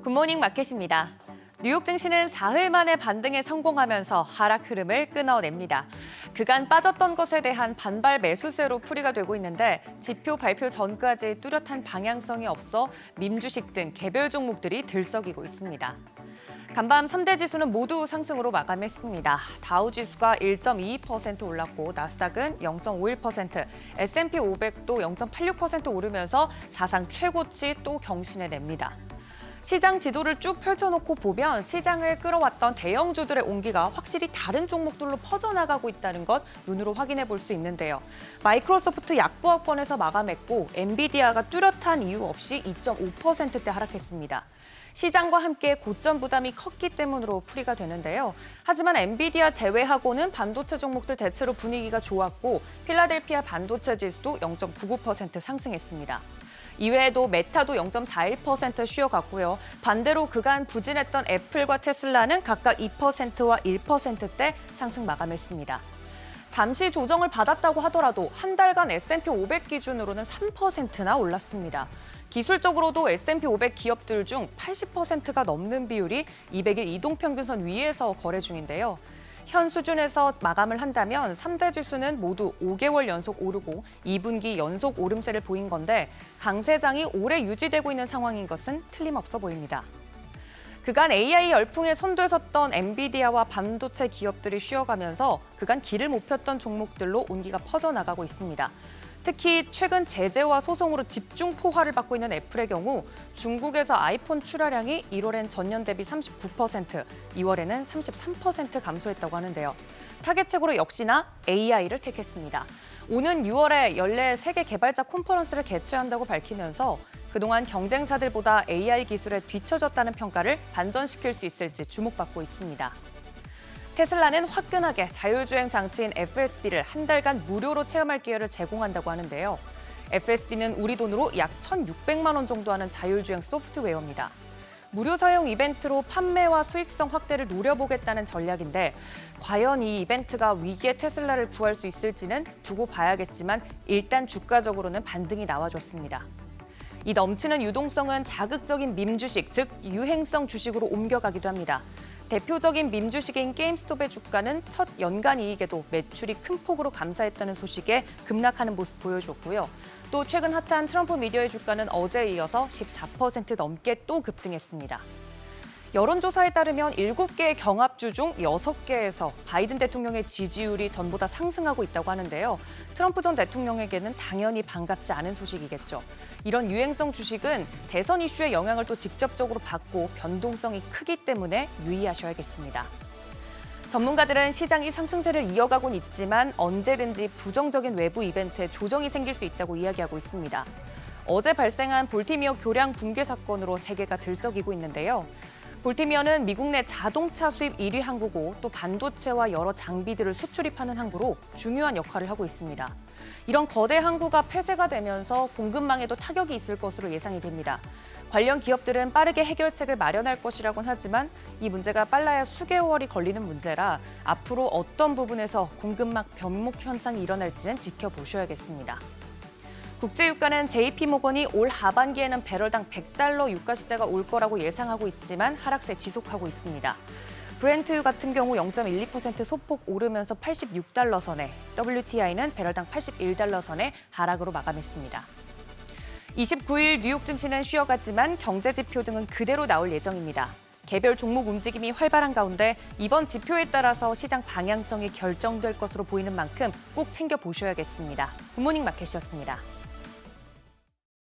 굿모닝 마켓입니다. 뉴욕 증시는 사흘 만에 반등에 성공하면서 하락 흐름을 끊어냅니다. 그간 빠졌던 것에 대한 반발 매수세로 풀이가 되고 있는데 지표 발표 전까지 뚜렷한 방향성이 없어 밈주식 등 개별 종목들이 들썩이고 있습니다. 간밤 3대 지수는 모두 상승으로 마감했습니다. 다우 지수가 1.22% 올랐고 나스닥은 0.51%, S&P 500도 0.86% 오르면서 사상 최고치 또 경신해냅니다. 시장 지도를 쭉 펼쳐놓고 보면 시장을 끌어왔던 대형주들의 온기가 확실히 다른 종목들로 퍼져나가고 있다는 것 눈으로 확인해 볼 수 있는데요. 마이크로소프트 약보합권에서 마감했고 엔비디아가 뚜렷한 이유 없이 2.5%대 하락했습니다. 시장과 함께 고점 부담이 컸기 때문으로 풀이가 되는데요. 하지만 엔비디아 제외하고는 반도체 종목들 대체로 분위기가 좋았고 필라델피아 반도체 지수도 0.99% 상승했습니다. 이외에도 메타도 0.41% 쉬어갔고요. 반대로 그간 부진했던 애플과 테슬라는 각각 2%와 1%대 상승 마감했습니다. 잠시 조정을 받았다고 하더라도 한 달간 S&P 500 기준으로는 3%나 올랐습니다. 기술적으로도 S&P 500 기업들 중 80%가 넘는 비율이 200일 이동평균선 위에서 거래 중인데요. 현 수준에서 마감을 한다면 3대 지수는 모두 5개월 연속 오르고 2분기 연속 오름세를 보인 건데 강세장이 오래 유지되고 있는 상황인 것은 틀림없어 보입니다. 그간 AI 열풍에 선두에 섰던 엔비디아와 반도체 기업들이 쉬어가면서 그간 길을 못 폈던 종목들로 온기가 퍼져나가고 있습니다. 특히 최근 제재와 소송으로 집중 포화를 받고 있는 애플의 경우 중국에서 아이폰 출하량이 1월엔 전년 대비 39%, 2월에는 33% 감소했다고 하는데요. 타겟책으로 역시나 AI를 택했습니다. 오는 6월에 연례 세계 개발자 컨퍼런스를 개최한다고 밝히면서 그동안 경쟁사들보다 AI 기술에 뒤처졌다는 평가를 반전시킬 수 있을지 주목받고 있습니다. 테슬라는 화끈하게 자율주행 장치인 FSD를 한 달간 무료로 체험할 기회를 제공한다고 하는데요. FSD는 우리 돈으로 약 1,600만 원 정도 하는 자율주행 소프트웨어입니다. 무료 사용 이벤트로 판매와 수익성 확대를 노려보겠다는 전략인데 과연 이 이벤트가 위기의 테슬라를 구할 수 있을지는 두고 봐야겠지만 일단 주가적으로는 반등이 나와줬습니다. 이 넘치는 유동성은 자극적인 밈주식, 즉 유행성 주식으로 옮겨가기도 합니다. 대표적인 밈주식인 게임스톱의 주가는 첫 연간 이익에도 매출이 큰 폭으로 감사했다는 소식에 급락하는 모습 보여줬고요. 또 최근 핫한 트럼프 미디어의 주가는 어제에 이어서 14% 넘게 또 급등했습니다. 여론조사에 따르면 7개의 경합주 중 6개에서 바이든 대통령의 지지율이 전보다 상승하고 있다고 하는데요. 트럼프 전 대통령에게는 당연히 반갑지 않은 소식이겠죠. 이런 유행성 주식은 대선 이슈의 영향을 또 직접적으로 받고 변동성이 크기 때문에 유의하셔야겠습니다. 전문가들은 시장이 상승세를 이어가곤 있지만 언제든지 부정적인 외부 이벤트에 조정이 생길 수 있다고 이야기하고 있습니다. 어제 발생한 볼티미어 교량 붕괴 사건으로 세계가 들썩이고 있는데요. 볼티미어는 미국 내 자동차 수입 1위 항구고 또 반도체와 여러 장비들을 수출입하는 항구로 중요한 역할을 하고 있습니다. 이런 거대 항구가 폐쇄가 되면서 공급망에도 타격이 있을 것으로 예상이 됩니다. 관련 기업들은 빠르게 해결책을 마련할 것이라고는 하지만 이 문제가 빨라야 수개월이 걸리는 문제라 앞으로 어떤 부분에서 공급망 변목 현상이 일어날지는 지켜보셔야겠습니다. 국제유가는 JP모건이 올 하반기에는 배럴당 $100 유가 시세가 올 거라고 예상하고 있지만 하락세 지속하고 있습니다. 브렌트유 같은 경우 0.12% 소폭 오르면서 $86 선에, WTI는 배럴당 $81 선에 하락으로 마감했습니다. 29일 뉴욕 증시는 쉬어갔지만 경제 지표 등은 그대로 나올 예정입니다. 개별 종목 움직임이 활발한 가운데 이번 지표에 따라서 시장 방향성이 결정될 것으로 보이는 만큼 꼭 챙겨보셔야겠습니다. 굿모닝 마켓이었습니다.